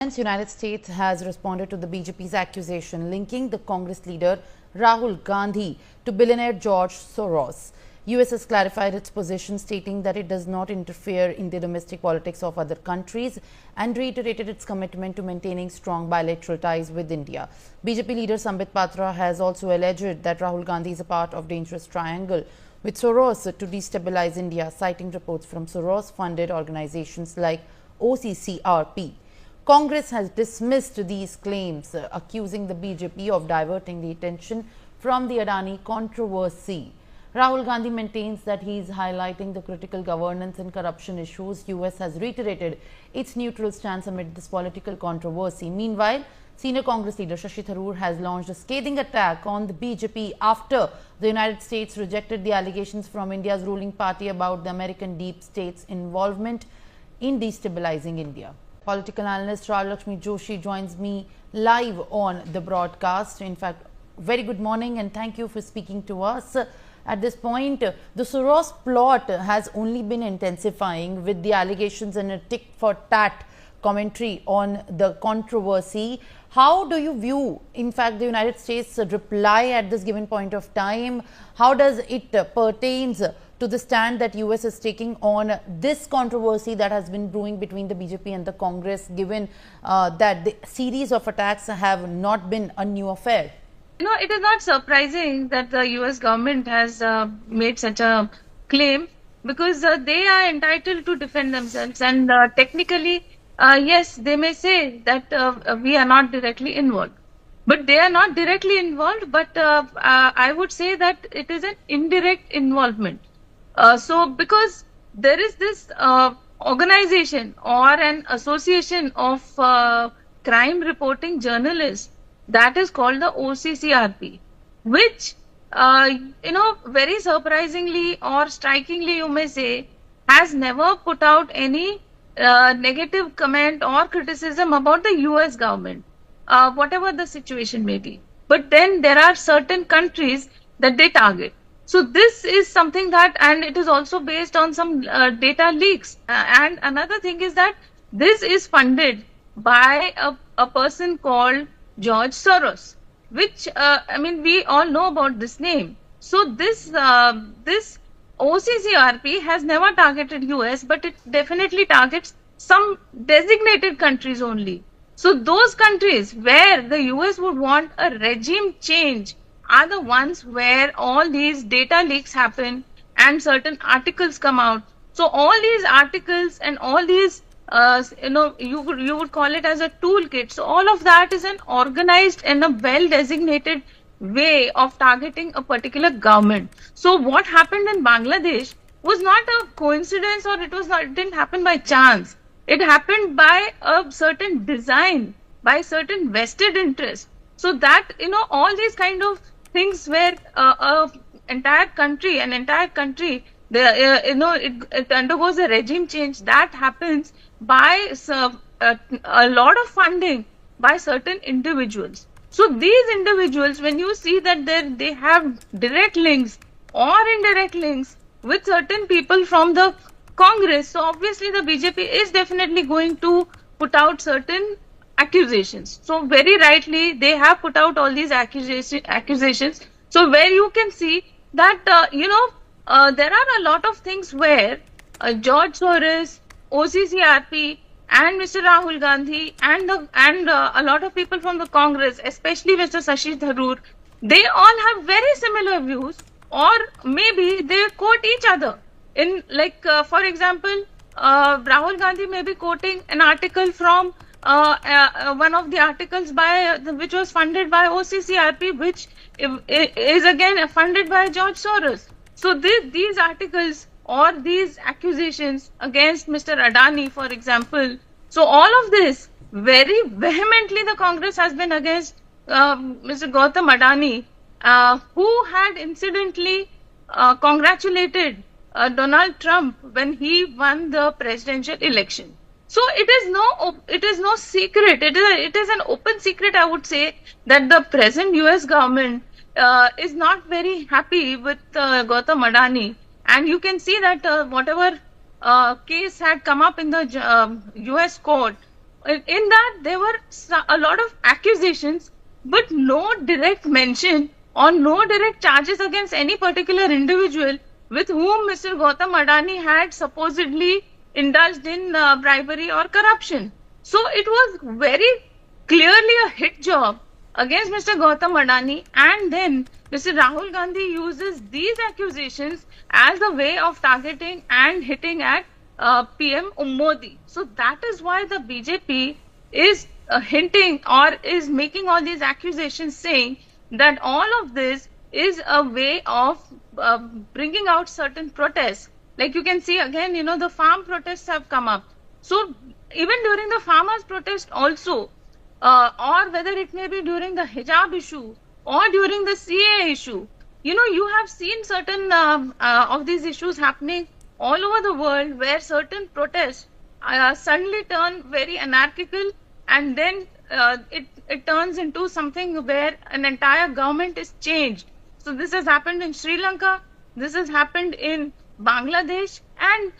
United States has responded to the BJP's accusation linking the Congress leader Rahul Gandhi to billionaire George Soros. US has clarified its position, stating that it does not interfere in the domestic politics of other countries and reiterated its commitment to maintaining strong bilateral ties with India. BJP leader Sambit Patra has also alleged that Rahul Gandhi is a part of dangerous triangle with Soros to destabilize India, citing reports from Soros-funded organizations like OCCRP. Congress has dismissed these claims, accusing the BJP of diverting the attention from the Adani controversy. Rahul Gandhi maintains that he is highlighting the critical governance and corruption issues. US has reiterated its neutral stance amid this political controversy. Meanwhile, senior Congress leader Shashi Tharoor has launched a scathing attack on the BJP after the United States rejected the allegations from India's ruling party about the American deep state's involvement in destabilizing India. Political analyst Raj Lakshmi Joshi joins me live on the broadcast. In fact, very good morning and thank you for speaking to us. At this point, the Soros plot has only been intensifying with the allegations and a tit for tat commentary on the controversy. How do you view, in fact, the United States reply at this given point of time? How does it pertains to the stand that US is taking on this controversy that has been brewing between the BJP and the Congress, given that the series of attacks have not been a new affair? It is not surprising that the US government has made such a claim, because they are entitled to defend themselves, and technically, yes, they may say that we are not directly involved. But they are not directly involved, but I would say that it is an indirect involvement. So because there is this organization or an association of crime reporting journalists that is called the OCCRP, which, very surprisingly or strikingly, you may say, has never put out any negative comment or criticism about the US government, whatever the situation may be. But then there are certain countries that they target. So this is something that, and it is also based on some data leaks. And another thing is that this is funded by a person called George Soros, which, we all know about this name. So this OCCRP has never targeted US, but it definitely targets some designated countries only. So those countries where the US would want a regime change are the ones where all these data leaks happen and certain articles come out. So all these articles and all these, you would call it as a toolkit. So all of that is an organized and a well-designated way of targeting a particular government. So what happened in Bangladesh was not a coincidence, or it didn't happen by chance. It happened by a certain design, by certain vested interest. So that, all these kind of things where an entire country, it undergoes a regime change, that happens by a lot of funding by certain individuals. So these individuals, when you see that they have direct links or indirect links with certain people from the Congress, so obviously the BJP is definitely going to put out certain accusations. So very rightly, they have put out all these accusations. So where you can see that, there are a lot of things where George Soros, OCCRP, and Mr. Rahul Gandhi and a lot of people from the Congress, especially Mr. Shashi Tharoor, they all have very similar views, or maybe they quote each other. In for example, Rahul Gandhi may be quoting an article from one of the articles which was funded by OCCRP, which is again funded by George Soros. So these articles or these accusations against Mr. Adani, for example, so all of this, very vehemently the Congress has been against Mr. Gautam Adani, who had incidentally congratulated Donald Trump when he won the presidential election. So it is no secret. It is an open secret, I would say, that the present US government is not very happy with Gautam Adani, and you can see that whatever case had come up in the US court, In that there were a lot of accusations, but no direct mention or no direct charges against any particular individual with whom Mr. Gautam Adani had supposedly indulged in bribery or corruption. So it was very clearly a hit job against Mr. Gautam Adani, and then Mr. Rahul Gandhi uses these accusations as a way of targeting and hitting at PM Modi. So that is why the BJP is hinting or is making all these accusations, saying that all of this is a way of bringing out certain protests. Like you can see again, the farm protests have come up. So even during the farmers' protest also, or whether it may be during the hijab issue or during the CA issue, you have seen certain of these issues happening all over the world, where certain protests suddenly turn very anarchical, and then it turns into something where an entire government is changed. So this has happened in Sri Lanka, this has happened in Bangladesh, and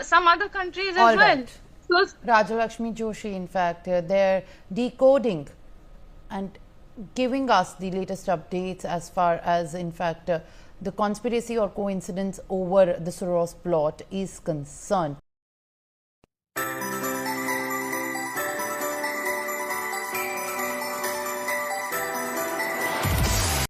some other countries as All well. right. So Rajalakshmi Joshi, in fact, they're decoding and giving us the latest updates as far as, in fact, the conspiracy or coincidence over the Soros plot is concerned.